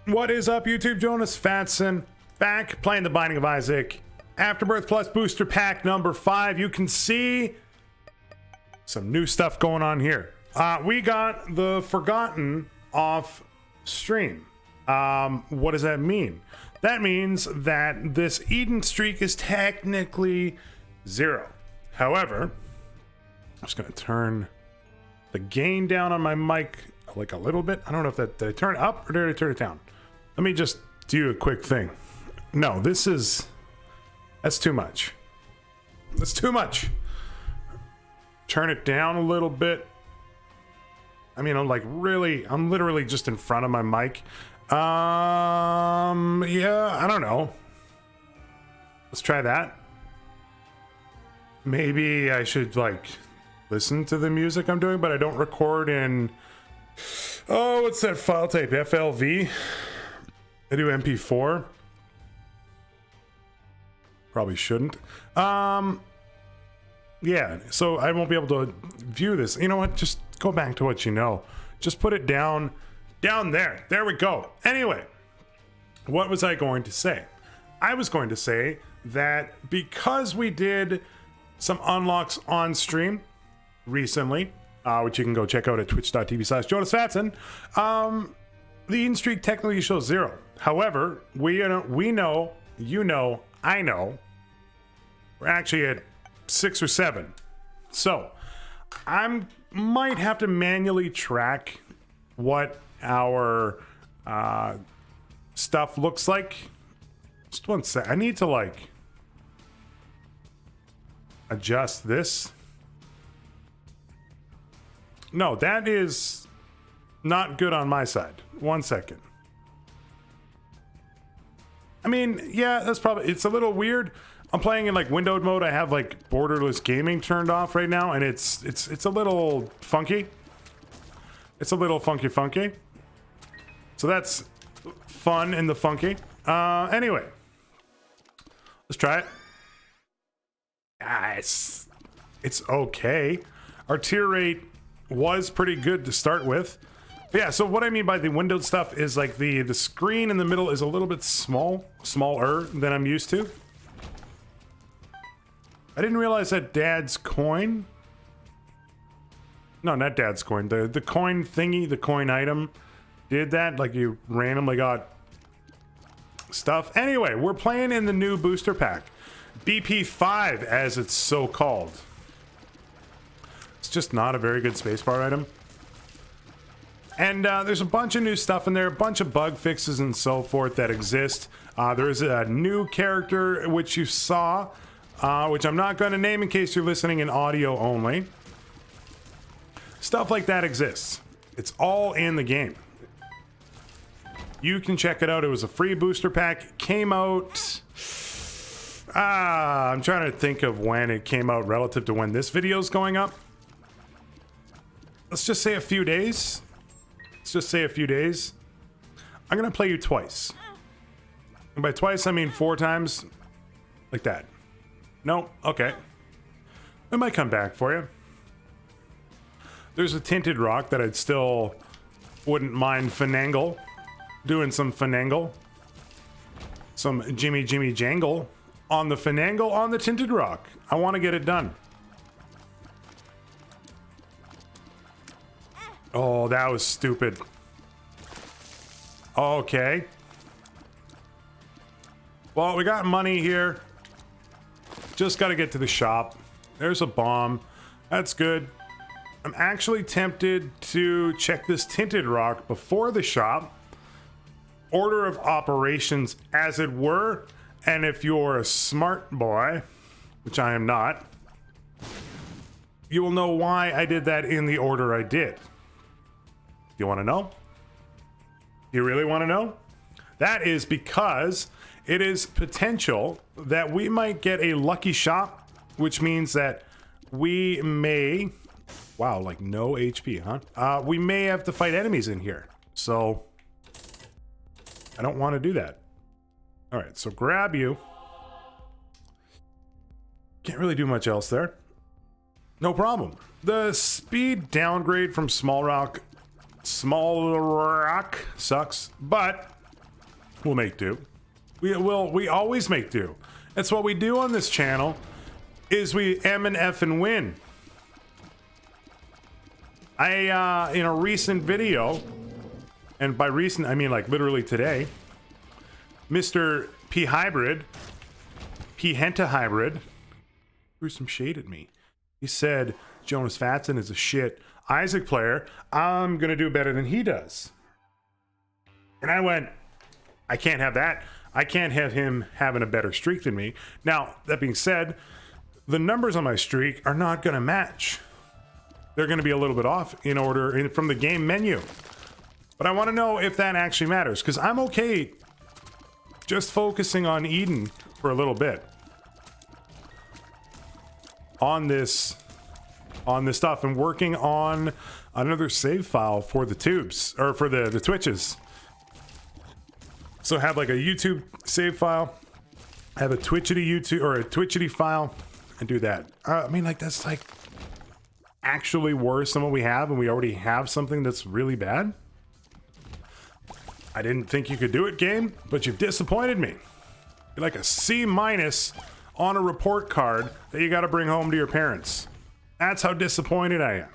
What is up, YouTube? Jonusfatson back playing The Binding of Isaac. Afterbirth Plus Booster Pack number 5. You can see some new stuff going on here. We got the Forgotten off stream. What does that mean? That means that this Eden streak is technically 0. However, I'm just going to turn the gain down on my mic like a little bit. I don't know if that, did I turn it up or did I turn it down? Let me just do a quick thing. No, that's too much. That's too much. Turn it down a little bit. I mean, I'm literally just in front of my mic. Yeah, I don't know. Let's try that. Maybe I should like listen to the music I'm doing, but I don't record in, oh, what's that file type? FLV? I do MP4. Probably shouldn't. Yeah, so I won't be able to view this. You know what? Just go back to what you know. Just put it down there. There we go. Anyway, what was I going to say? I was going to say that because we did some unlocks on stream recently, which you can go check out at twitch.tv/Jonusfatson, the Eden streak technically shows 0. However, we know, you know, I know, we're actually at 6 or 7. So I might have to manually track what our stuff looks like. Just one sec. I need to like adjust this. No, that is not good on my side. 1 second. I mean, yeah, that's probably, it's a little weird. I'm playing in like windowed mode. I have like borderless gaming turned off right now, and it's a little funky. It's a little funky. So that's fun in the funky. Anyway, let's try it. It's okay. Our tier rate was pretty good to start with. But yeah, so what I mean by the windowed stuff is like the screen in the middle is a little bit smaller than I'm used to. I didn't realize that Dad's coin. No, not Dad's coin. The coin thingy, the coin item did that. Like you randomly got stuff. Anyway, we're playing in the new booster pack. BP5 as it's so called. It's just not a very good spacebar item. And there's a bunch of new stuff in there, a bunch of bug fixes and so forth that exist. There's a new character which you saw, which I'm not going to name in case you're listening in audio only. Stuff like that exists. It's all in the game. You can check it out. It was a free booster pack. It came out... I'm trying to think of when it came out relative to when this video's going up. Let's just say a few days. Let's just say a few days. I'm going to play you twice. And by twice, I mean 4 times. Like that. No? Okay. I might come back for you. There's a tinted rock that I'd still wouldn't mind finagle. Doing some finagle. Some Jimmy Jangle. On the finagle on the tinted rock. I want to get it done. Oh, that was stupid. Okay. Well, we got money here. Just got to get to the shop. There's a bomb. That's good. I'm actually tempted to check this tinted rock before the shop. Order of operations, as it were. And if you're a smart boy, which I am not, you will know why I did that in the order I did. You want to know? You really want to know? That is because it is potential that we might get a lucky shop, which means that we may... Wow, like no HP, huh? We may have to fight enemies in here. So, I don't want to do that. Alright, so grab you. Can't really do much else there. No problem. The speed downgrade from Small Rock sucks, but We'll make do. We always make do. That's what we do on this channel, is we M and F and win. I, in a recent video, and by recent, I mean like literally today, Mr. P Hybrid, P Henta Hybrid, threw some shade at me. He said, Jonusfatson is a shit Isaac player. I'm gonna do better than he does. And I went, I can't have that. I can't have him having a better streak than me. Now, that being said, the numbers on my streak are not gonna match. They're gonna be a little bit off in order from the game menu. But I wanna know if that actually matters, because I'm okay just focusing on Eden for a little bit. On this stuff and working on another save file for the tubes, or for the Twitches. So have like a YouTube save file, have a Twitchity YouTube or a Twitchity file, and do that. I mean, like, that's like actually worse than what we have, and we already have something that's really bad. I didn't think you could do it, game, but you've disappointed me. You're like a C- on a report card that you got to bring home to your parents. That's how disappointed I am.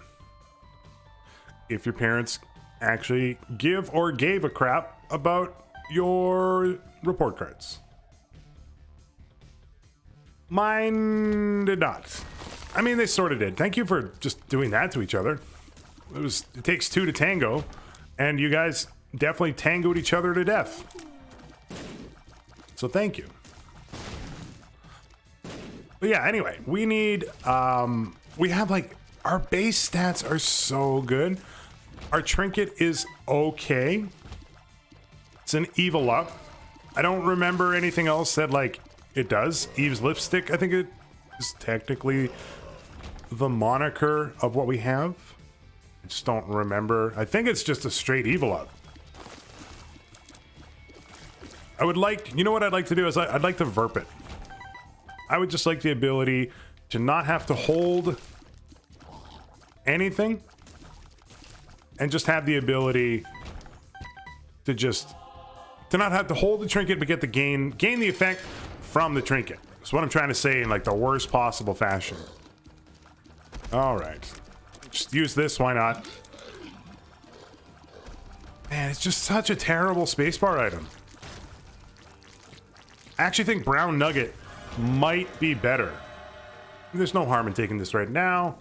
If your parents actually give or gave a crap about your report cards. Mine did not. I mean, they sort of did. Thank you for just doing that to each other. It takes two to tango, and you guys definitely tangoed each other to death. So thank you. But yeah, anyway, we need, we have like, our base stats are so good. Our trinket is okay. It's an evil up. I don't remember anything else that like it does. Eve's lipstick, I think it is technically the moniker of what we have. I just don't remember. I think it's just a straight evil up. I would like, you know what I'd like to do is I'd like to verp it. I would just like the ability to not have to hold anything and just have the ability to not have to hold the trinket, but get the gain the effect from the trinket. That's what I'm trying to say in like the worst possible fashion. All right, just use this. Why not? Man, it's just such a terrible spacebar item. I actually think Brown Nugget might be better. There's no harm in taking this right now.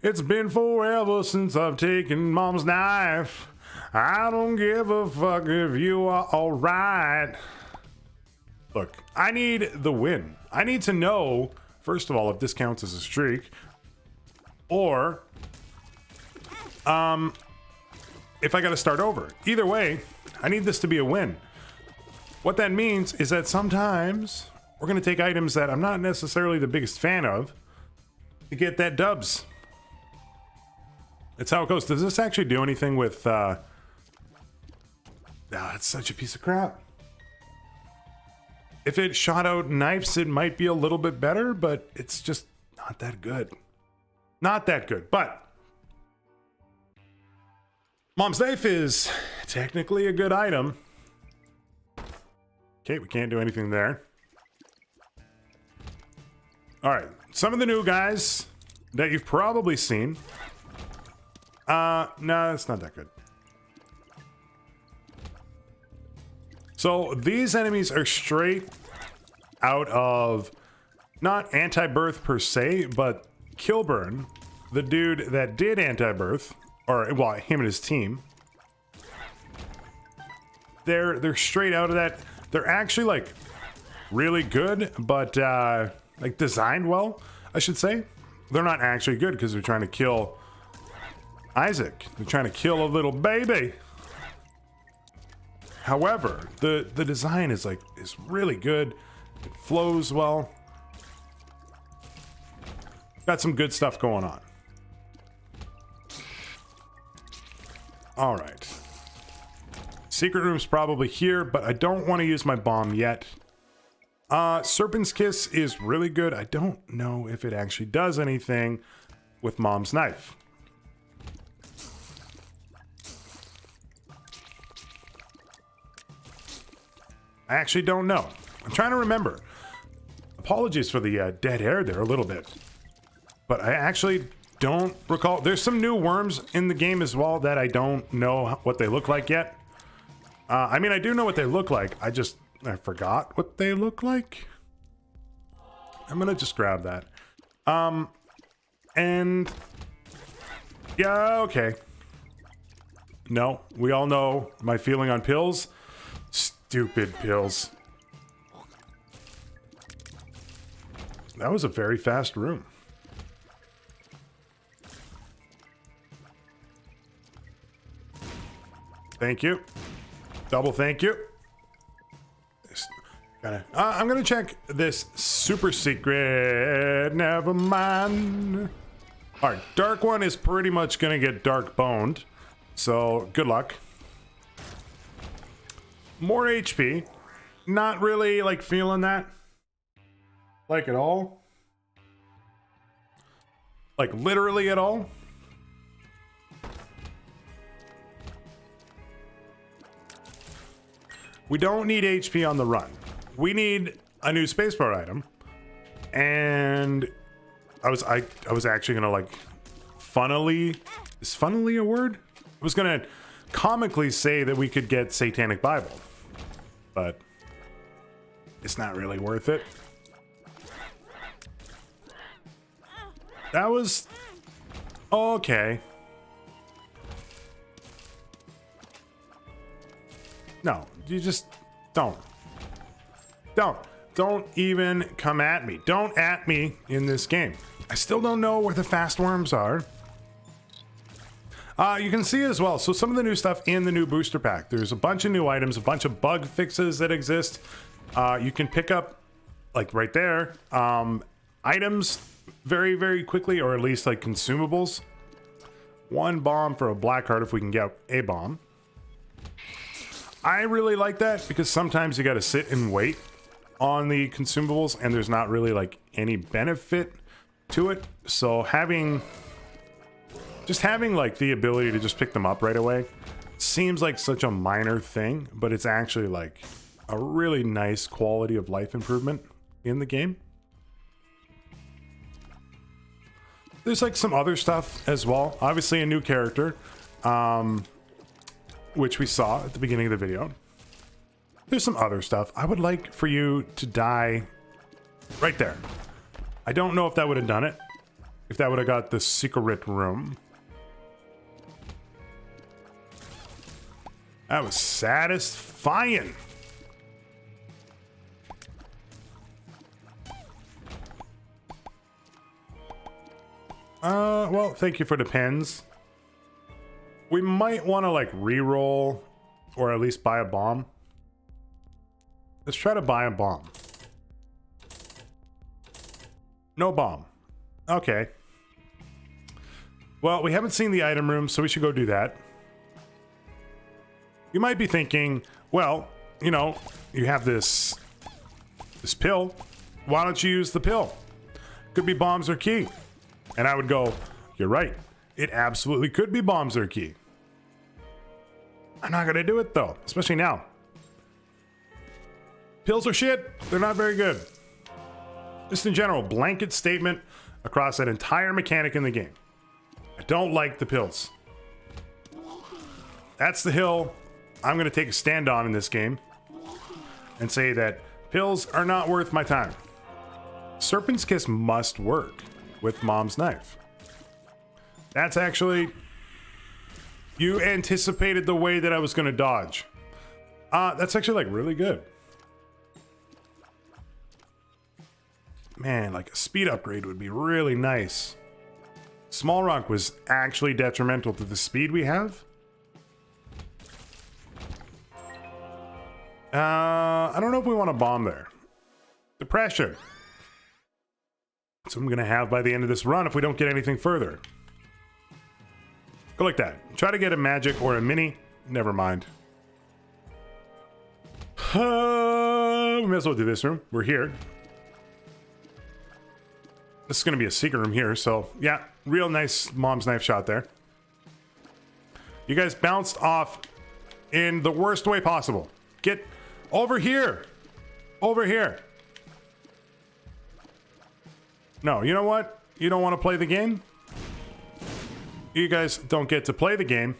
It's been forever since I've taken Mom's knife. I don't give a fuck if you are alright. Look, I need the win. I need to know, first of all, if this counts as a streak, or if I gotta start over. Either way, I need this to be a win. What that means is that sometimes we're gonna take items that I'm not necessarily the biggest fan of to get that dubs. It's how it goes. Does this actually do anything with it's such a piece of crap. If it shot out knives, it might be a little bit better, but it's just not that good. Not that good, but Mom's knife is technically a good item. Okay, we can't do anything there. All right, some of the new guys that you've probably seen. No, it's not that good. So these enemies are straight out of not Anti-Birth per se, but Kilburn, the dude that did Anti-Birth, or well, him and his team. They're straight out of that. They're actually like really good, but like designed well, I should say. They're not actually good because they're trying to kill Isaac. They're trying to kill a little baby. However, the design is really good. It flows well. Got some good stuff going on. All right. Secret room's probably here, but I don't want to use my bomb yet. Serpent's Kiss is really good. I don't know if it actually does anything with Mom's knife. I actually don't know. I'm trying to remember. Apologies for the dead air there a little bit. But I actually don't recall. There's some new worms in the game as well that I don't know what they look like yet. I mean, I do know what they look like. I forgot what they look like. I'm gonna just grab that. And yeah, okay. No, we all know my feeling on pills. Stupid pills. That was a very fast room. Thank you. Double thank you. I'm gonna check this super secret. Never mind. All right, dark one is pretty much gonna get dark boned. So good luck. More HP. Not really like feeling that. Like at all. Like literally at all. We don't need HP on the run. We need a new spacebar item. And I was actually gonna like funnily, is funnily a word? I was gonna comically say that we could get Satanic Bible, but it's not really worth it. That was okay. No, you just don't even come at me. Don't at me in this game. I still don't know where the fast worms are. You can see as well, so some of the new stuff in the new booster pack. There's a bunch of new items, a bunch of bug fixes that exist. You can pick up, like right there, items very, very quickly, or at least like consumables. 1 bomb for a black heart if we can get a bomb. I really like that because sometimes you got to sit and wait on the consumables and there's not really like any benefit to it. So having like the ability to just pick them up right away seems like such a minor thing, but it's actually like a really nice quality of life improvement in the game. There's like some other stuff as well. Obviously a new character, which we saw at the beginning of the video. There's some other stuff. I would like for you to die right there. I don't know if that would have done it. If that would have got the secret room. That was satisfying. Well, thank you for the pens. We might want to like re-roll or at least buy a bomb. Let's try to buy a bomb. No bomb. Okay. Well, we haven't seen the item room, so we should go do that. You might be thinking, well, you know, you have this pill. Why don't you use the pill? Could be bombs or key. And I would go, you're right. It absolutely could be bombs or key. I'm not gonna do it though, especially now. Pills are shit. They're not very good. Just in general, blanket statement across that entire mechanic in the game. I don't like the pills. That's the hill I'm gonna take a stand on in this game and say that pills are not worth my time. Serpent's Kiss must work with Mom's Knife. That's actually... You anticipated the way that I was gonna dodge. That's actually like really good. Man, like a speed upgrade would be really nice. Small Rock was actually detrimental to the speed we have. I don't know if we want to bomb there. Depression. That's what I'm gonna have by the end of this run if we don't get anything further. Go like that. Try to get a magic or a mini. Never mind. We may as well do this room. We're here. This is going to be a secret room here. So, yeah. Real nice Mom's Knife shot there. You guys bounced off in the worst way possible. Get Over here. Over here. No, you know what? You don't want to play the game? You guys don't get to play the game.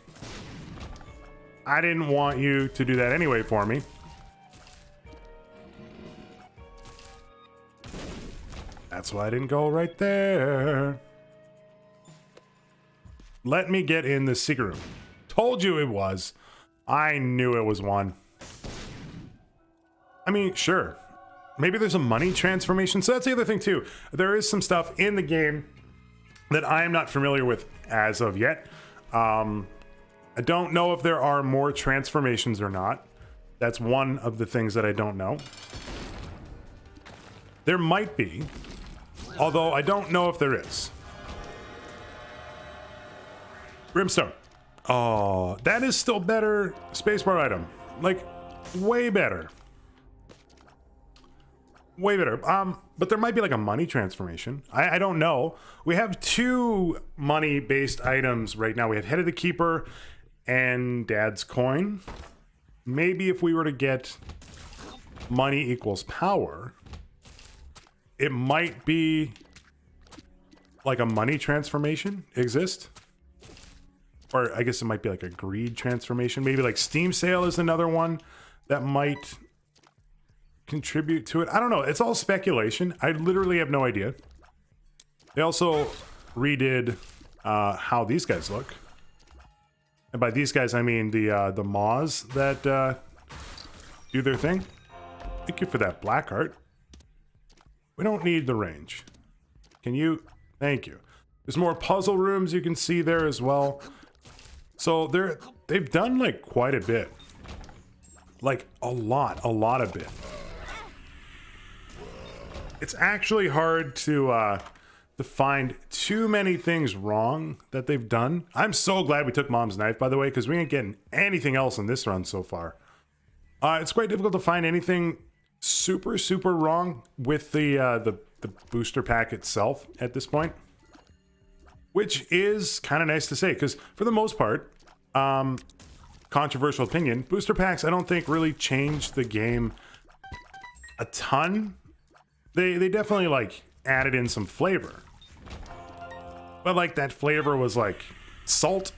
I didn't want you to do that anyway for me. That's why I didn't go right there. Let me get in the secret room. Told you it was. I knew it was one. I mean, sure. Maybe there's a money transformation. So that's the other thing too. There is some stuff in the game that I am not familiar with as of yet. I don't know if there are more transformations or not. That's one of the things that I don't know. There might be, although I don't know if there is. Brimstone. Oh, that is still better spacebar item. Like, way better. Way better. But there might be like a money transformation. I don't know. We have 2 money-based items right now. We have Head of the Keeper and Dad's Coin. Maybe if we were to get money equals power, it might be like a money transformation exist. Or I guess it might be like a greed transformation. Maybe like Steam Sale is another one that might contribute to it. I don't know. It's all speculation. I literally have no idea. They also redid how these guys look. And by these guys, I mean the Maws that do their thing. Thank you for that black art. We don't need the range. Can you? Thank you. There's more puzzle rooms you can see there as well. So they've done like quite a bit. Like a lot of bit. It's actually hard to find too many things wrong that they've done. I'm so glad we took Mom's Knife, by the way, because we ain't getting anything else in this run so far. It's quite difficult to find anything super wrong with the booster pack itself at this point, which is kind of nice to say, because for the most part, controversial opinion, booster packs I don't think really changed the game a ton. They definitely like added in some flavor, but like that flavor was like salt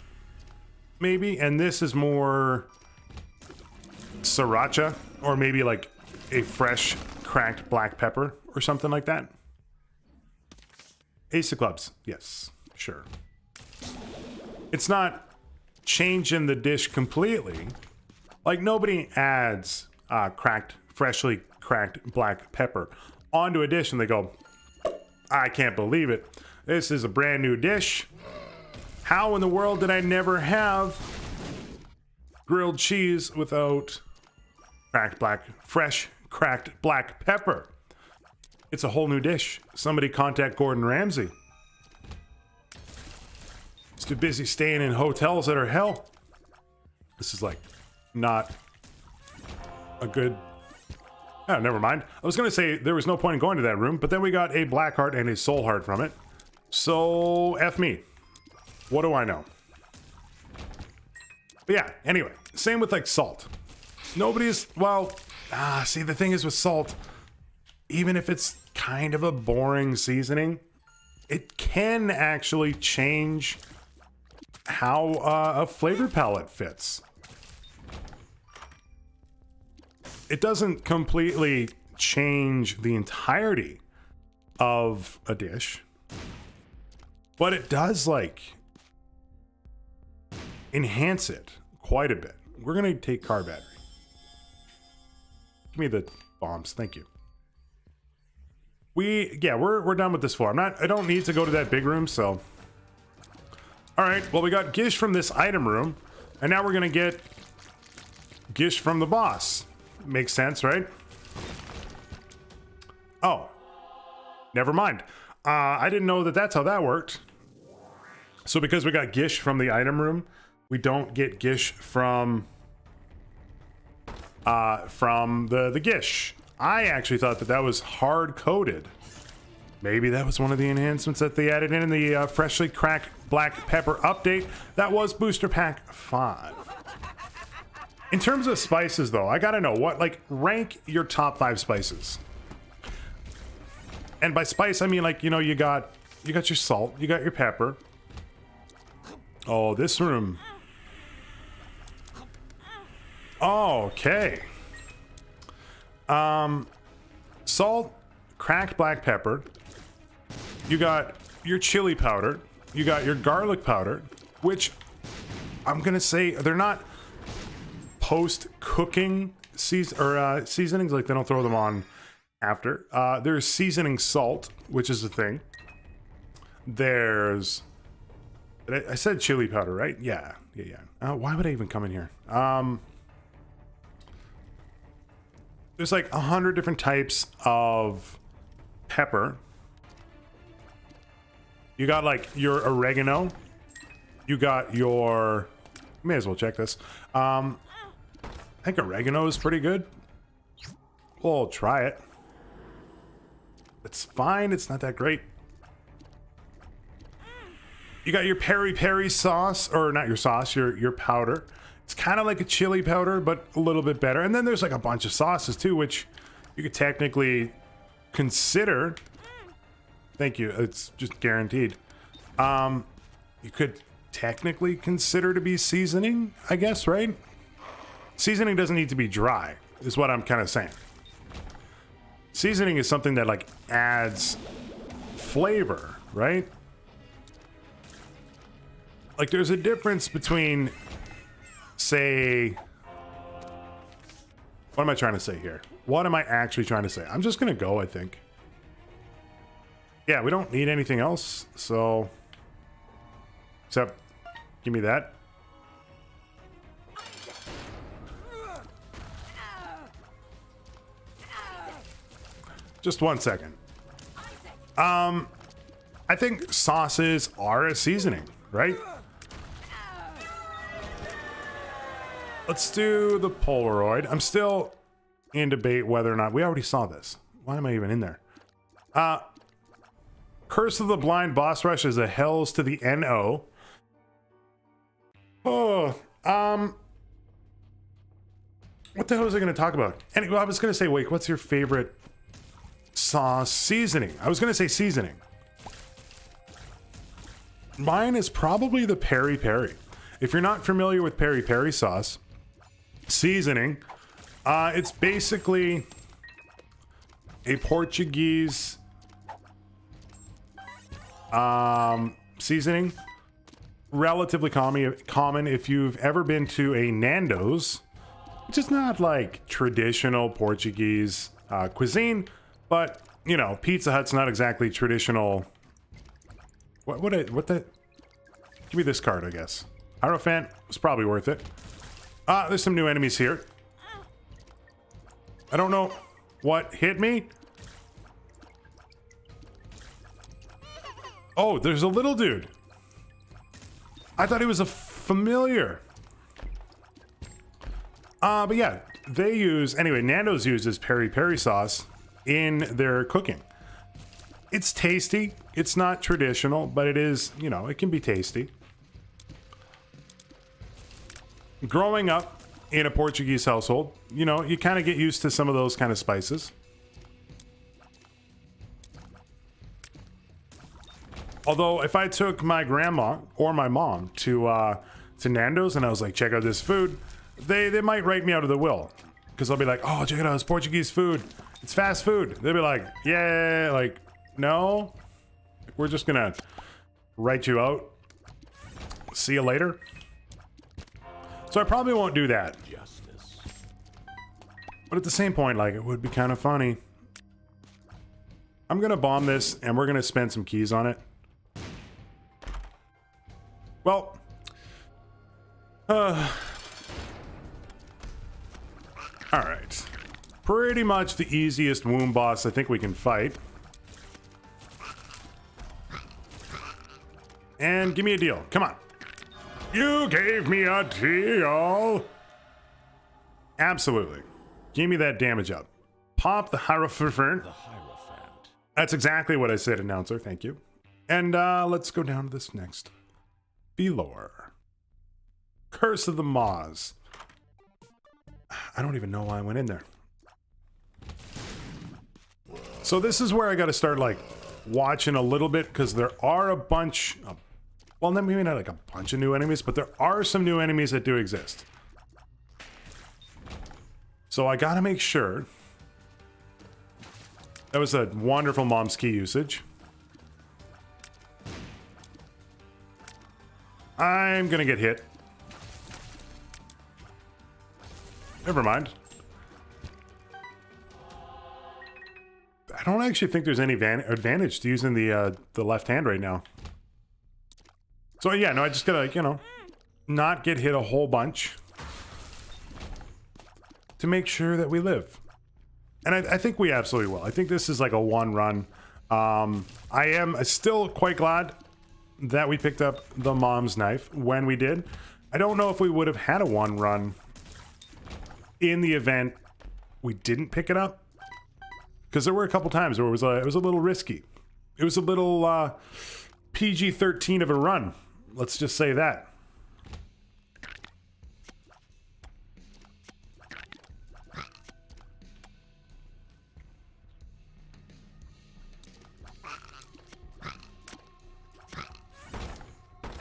maybe, and this is more sriracha, or maybe like a fresh cracked black pepper or something like that. Ace of Clubs, yes, sure. It's not changing the dish completely. Like nobody adds freshly cracked black pepper onto a dish and they go, I can't believe it. This is a brand new dish. How in the world did I never have grilled cheese without fresh cracked black pepper? It's a whole new dish. Somebody contact Gordon Ramsay. He's too busy staying in hotels that are hell. This is like not a good... Oh, never mind. I was going to say there was no point in going to that room, but then we got a black heart and a soul heart from it. So, F me. What do I know? But yeah, anyway, same with like salt. Nobody's, well, see, the thing is with salt, even if it's kind of a boring seasoning, it can actually change how a flavor palette fits. It doesn't completely change the entirety of a dish, but it does like enhance it quite a bit. We're gonna take car battery. Give me the bombs, thank you. We're done with this floor. I don't need to go to that big room, so. All right, well, we got Gish from this item room, and now we're gonna get Gish from the boss. Makes sense, right? Oh, never mind. I didn't know that that's how that worked. So because we got Gish from the item room, we don't get Gish from the Gish. I actually thought that that was hard-coded. Maybe that was one of the enhancements that they added in the freshly cracked black pepper update. That was Booster Pack 5. In terms of spices, though, I gotta know what, like, rank your top 5 spices. And by spice, I mean, like, you know, you got your salt, you got your pepper. Oh, this room. Oh, okay. Salt, cracked black pepper. You got your chili powder. You got your garlic powder, which I'm gonna say they're not post-cooking seasonings. Like, they don't throw them on after. There's seasoning salt, which is a thing. There's, I said chili powder, right? Yeah. Why would I even come in here? There's like 100 different types of pepper. You got like your oregano. You got your, may as well check this. I think oregano is pretty good. We'll try it. It's fine. It's not that great. You got your peri-peri sauce, or not your sauce, your powder. It's kind of like a chili powder, but a little bit better. And then there's like a bunch of sauces too, which you could technically consider. Thank you. It's just guaranteed. You could technically consider to be seasoning, I guess, right? Seasoning doesn't need to be dry, is what I'm kind of saying. Seasoning is something that like adds flavor, right? Like, there's a difference between, say, what am I trying to say here? What am I actually trying to say? I'm just gonna go, I think. Yeah, we don't need anything else, so, except give me that. Just 1 second. I think sauces are a seasoning, right? Let's do the Polaroid. I'm still in debate whether or not, we already saw this. Why am I even in there? Curse of the Blind boss rush is a hells to the NO. Oh, what the hell was I going to talk about? Anyway, I was going to say, wait, what's your favorite sauce seasoning? I was going to say seasoning. Mine is probably the peri-peri. If you're not familiar with peri-peri sauce seasoning, it's basically a Portuguese seasoning, relatively common if you've ever been to a Nando's, which is not like traditional Portuguese cuisine, but you know, Pizza Hut's not exactly traditional. What the? Give me this card, I guess. Hierophant was probably worth it. There's some new enemies here. I don't know what hit me. Oh, there's a little dude. I thought he was a familiar. But yeah, they use, anyway, Nando's uses peri-peri sauce in their cooking. It's tasty. It's not traditional, but it is, you know, it can be tasty. Growing up in a Portuguese household, you know, you kind of get used to some of those kind of spices. Although, if I took my grandma or my mom to Nando's and I was like, check out this food, they might write me out of the will. Because I'll be like, oh, check it out, it's Portuguese food. It's fast food. They'll be like, yeah, like, no. We're just gonna write you out. See you later. So I probably won't do that. Justice. But at the same point, like, it would be kind of funny. I'm gonna bomb this and we're gonna spend some keys on it. Well, all right. Pretty much the easiest womb boss I think we can fight. And give me a deal. Come on. You gave me a deal. Absolutely. Give me that damage up. Pop the Hierophant. That's exactly what I said, announcer. Thank you. And let's go down to this next. Belor. Curse of the Maws. I don't even know why I went in there. So this is where I got to start like watching a little bit, because there are a bunch of, well, maybe not like a bunch of new enemies, but there are some new enemies that do exist. So I got to make sure. That was a wonderful mom's key usage. I'm gonna get hit. Never mind. I don't actually think there's any advantage to using the left hand right now. So yeah, no, I just gotta, you know, not get hit a whole bunch to make sure that we live. And I think we absolutely will. I think this is like a one run. I am still quite glad that we picked up the mom's knife when we did. I don't know if we would have had a one run in the event we didn't pick it up, because there were a couple times where it was a little risky. It was a little PG-13 of a run. Let's just say that.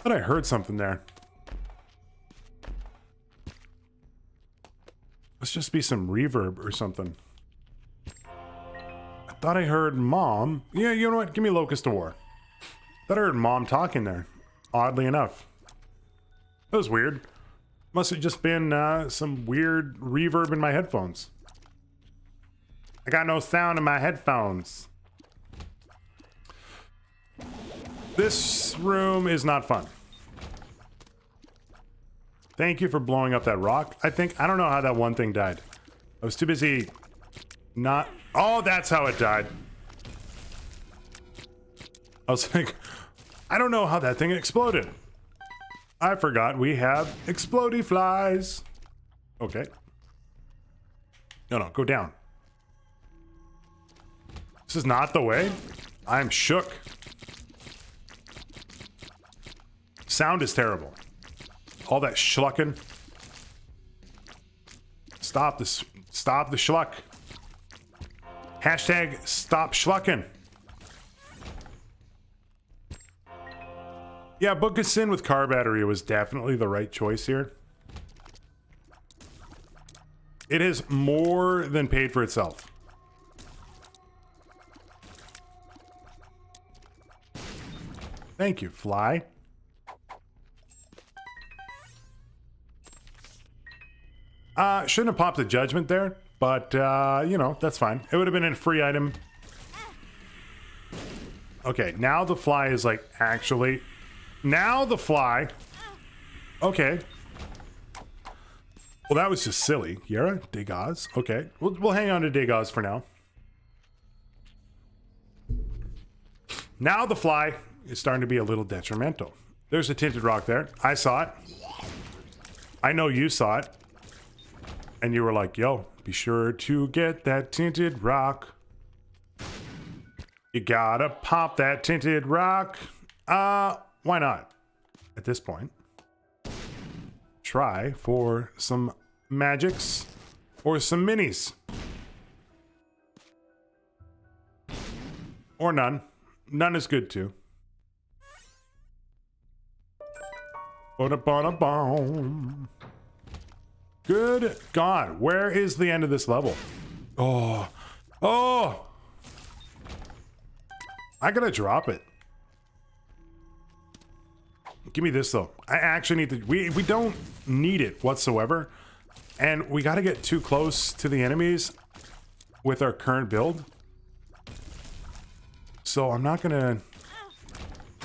But I heard something there. Let's just be some reverb or something. I thought I heard mom. Yeah, you know what? Give me Locust of War. Thought I heard mom talking there. Oddly enough. That was weird. Must have just been some weird reverb in my headphones. I got no sound in my headphones. This room is not fun. Thank you for blowing up that rock. I don't know how that one thing died. I was too busy not... Oh, that's how it died. I was like, I don't know how that thing exploded. I forgot we have explodey flies. Okay. No, go down. This is not the way. I'm shook. Sound is terrible. All that schlucking. Stop this. Stop the schluck. Hashtag stop schlucking. Yeah, Book of Sin with car battery was definitely the right choice here. It has more than paid for itself. Thank you, fly. Shouldn't have popped the judgment there, but, you know, that's fine. It would have been a free item. Okay, now the fly is, like, actually... Now the fly... Okay. Well, that was just silly. Yara? Degas? Okay. We'll hang on to Degas for now. Now the fly is starting to be a little detrimental. There's a tinted rock there. I saw it. I know you saw it. And you were like, yo, be sure to get that tinted rock. You gotta pop that tinted rock. Why not? At this point. Try for some magics or some minis. Or none. None is good too. Ba-da-ba-da-bom. Good God, where is the end of this level? Oh, I gotta drop it. Give me this though. I actually need to, we don't need it whatsoever. And we gotta get too close to the enemies with our current build. So I'm not gonna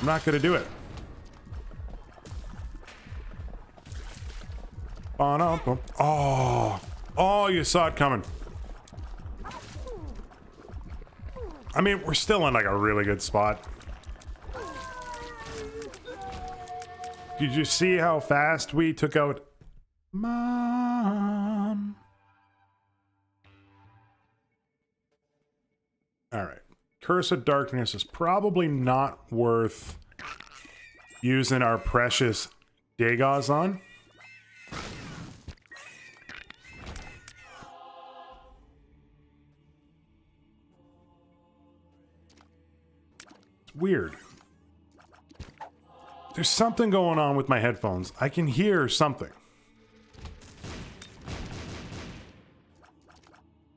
do it. Oh, you saw it coming. I mean, we're still in like a really good spot. Did you see how fast we took out Mom? All right. Curse of Darkness is probably not worth using our precious Degas on. weird. There's something going on with my headphones. I can hear something.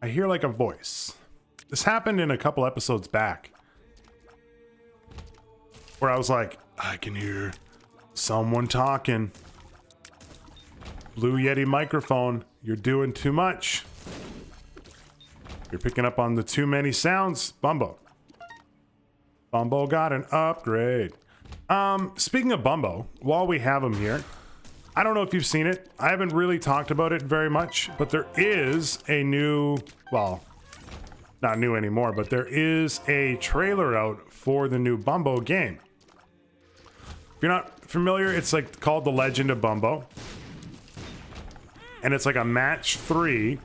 I hear like a voice. This happened in a couple episodes back, where I was like, I can hear someone talking. Blue Yeti microphone, you're doing too much. You're picking up on the too many sounds. Bumbo. Bumbo got an upgrade. Speaking of Bumbo, while we have him here, I don't know if you've seen it. I haven't really talked about it very much, but there is a new, well, not new anymore, but there is a trailer out for the new Bumbo game. If you're not familiar, it's like called The Legend of Bumbo. And it's like a match 3.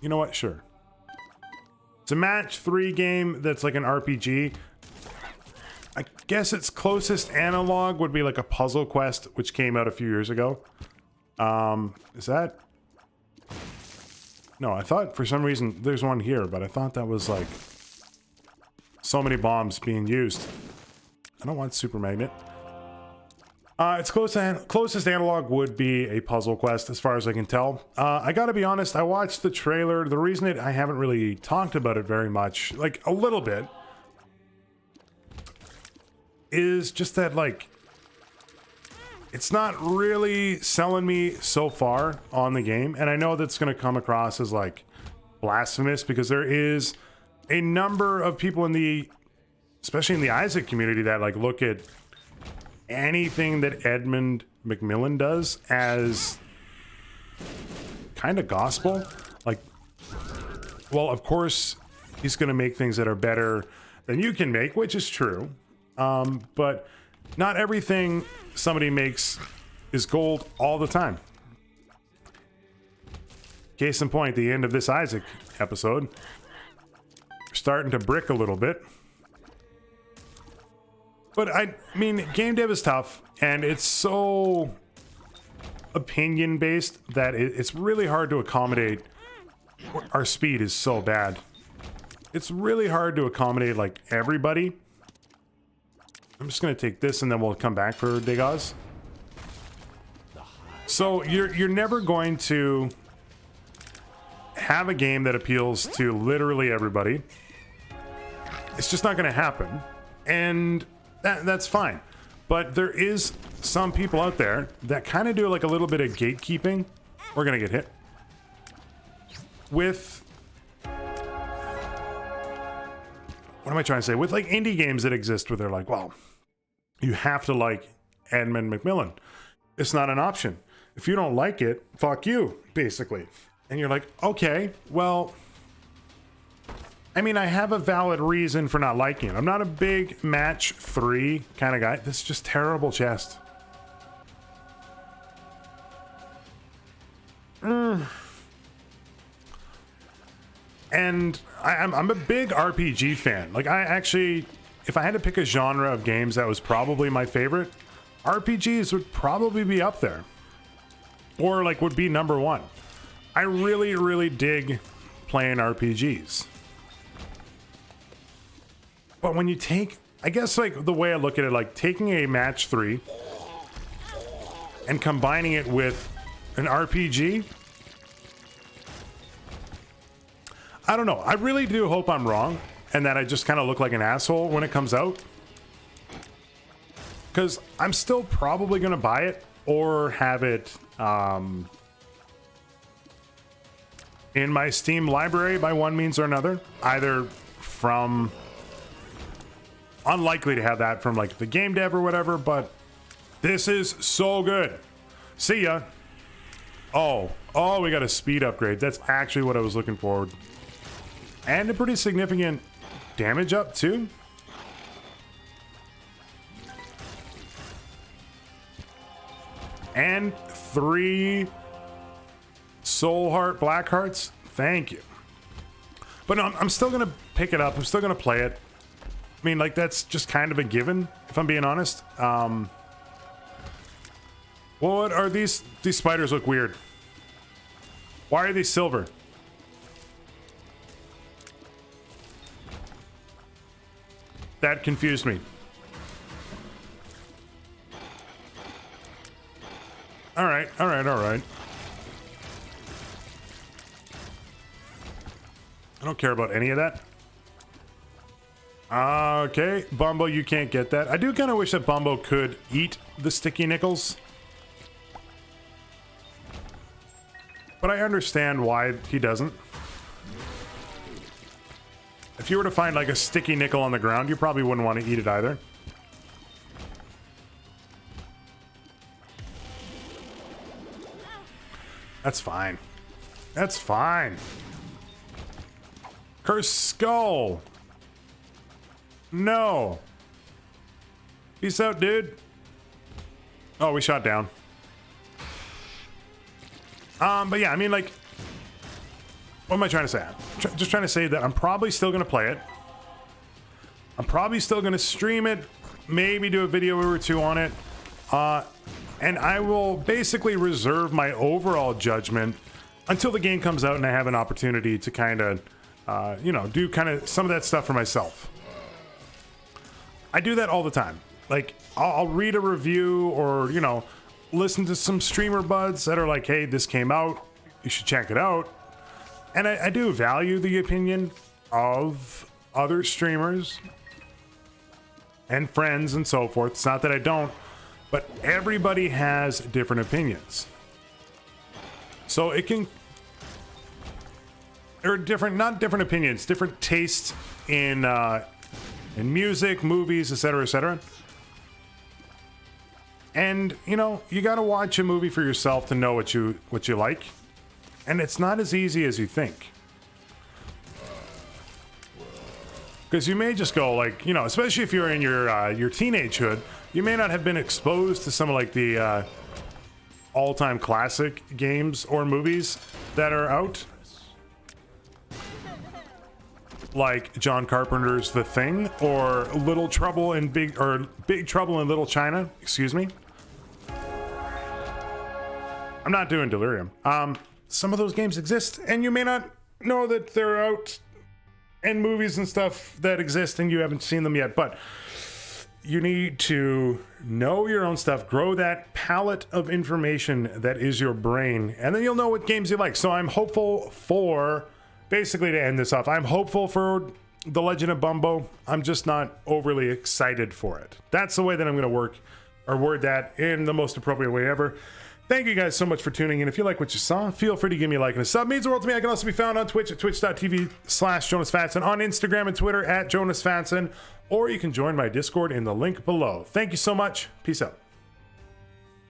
You know what? Sure. It's a match 3 game that's like an RPG. I guess its closest analog would be like a Puzzle Quest, which came out a few years ago. Is that? No, I thought for some reason there's one here, but I thought that was like so many bombs being used. I don't want Super Magnet. Its closest analog would be a Puzzle Quest, as far as I can tell. I gotta be honest, I watched the trailer. The reason I haven't really talked about it very much, like a little bit, is just that, like, it's not really selling me so far on the game. And I know that's gonna come across as, like, blasphemous, because there is a number of people in the, especially in the Isaac community, that, like, look at anything that Edmund McMillen does as kind of gospel. Like, well, of course he's going to make things that are better than you can make, which is true. But not everything somebody makes is gold all the time. Case in point, the end of this Isaac episode, we're starting to brick a little bit. But I mean, game dev is tough, and it's so opinion-based that it's really hard to accommodate. Our speed is so bad. It's really hard to accommodate, like, everybody. I'm just going to take this, and then we'll come back for Degas. So you're never going to have a game that appeals to literally everybody. It's just not going to happen. And that's fine. But there is some people out there that kind of do like a little bit of gatekeeping. We're gonna get hit with, what am I trying to say, with like indie games that exist where they're like, well, you have to like Edmund McMillen. It's not an option. If you don't like it, fuck you, basically. And you're like, okay, well, I mean, I have a valid reason for not liking it. I'm not a big match 3 kind of guy. This is just terrible chest. And I'm a big RPG fan. Like, I actually, if I had to pick a genre of games that was probably my favorite, RPGs would probably be up there. Or, like, would be number 1. I really, really dig playing RPGs. But when you take, I guess, like, the way I look at it, like, taking a match 3 and combining it with an RPG, I don't know. I really do hope I'm wrong and that I just kind of look like an asshole when it comes out. Because I'm still probably going to buy it or have it in my Steam library by one means or another. Either from... Unlikely to have that from like the game dev or whatever, but this is so good. See ya. Oh, we got a speed upgrade. That's actually what I was looking for. And a pretty significant damage up too. And 3 soul heart black hearts. Thank you. But no, I'm still gonna pick it up. I'm still gonna play it. I mean, like, that's just kind of a given, if I'm being honest. What are these? These spiders look weird. Why are they silver? That confused me. All right, all right, all right. I don't care about any of that. Okay, Bumbo, you can't get that. I do kind of wish that Bumbo could eat the sticky nickels. But I understand why he doesn't. If you were to find like a sticky nickel on the ground, you probably wouldn't want to eat it either. That's fine. That's fine. Cursed skull. No. Peace out, dude. Oh, we shot down. But yeah, I mean, like, what am I trying to say? Just trying to say that I'm probably still going to play it. I'm probably still going to stream it, maybe do a video or two on it. And I will basically reserve my overall judgment until the game comes out and I have an opportunity to kind of, you know, do kind of some of that stuff for myself. I do that all the time. Like, I'll read a review or, you know, listen to some streamer buds that are like, hey, this came out, you should check it out. And I do value the opinion of other streamers and friends and so forth. It's not that I don't, but everybody has different opinions. So it can, there are different, not different opinions, different tastes in music, movies, etc., etc. And, you know, you got to watch a movie for yourself to know what you like. And it's not as easy as you think. Because you may just go like, you know, especially if you're in your teenagehood, you may not have been exposed to some of like the all-time classic games or movies that are out. Like John Carpenter's The Thing or Big Trouble in Little China, excuse me. I'm not doing Delirium. Some of those games exist and you may not know that they're out, and movies and stuff that exist and you haven't seen them yet, but you need to know your own stuff, grow that palette of information that is your brain, and then you'll know what games you like. So I'm hopeful for, basically to end this off, I'm hopeful for The Legend of Bumbo. I'm just not overly excited for it. That's the way that I'm going to word that in the most appropriate way ever. Thank you guys so much for tuning in. If you like what you saw, feel free to give me a like and a sub. It means the world to me. I can also be found on Twitch at twitch.tv/Jonusfatson, on Instagram and Twitter at Jonusfatson, or you can join my Discord in the link below. Thank you so much. Peace out.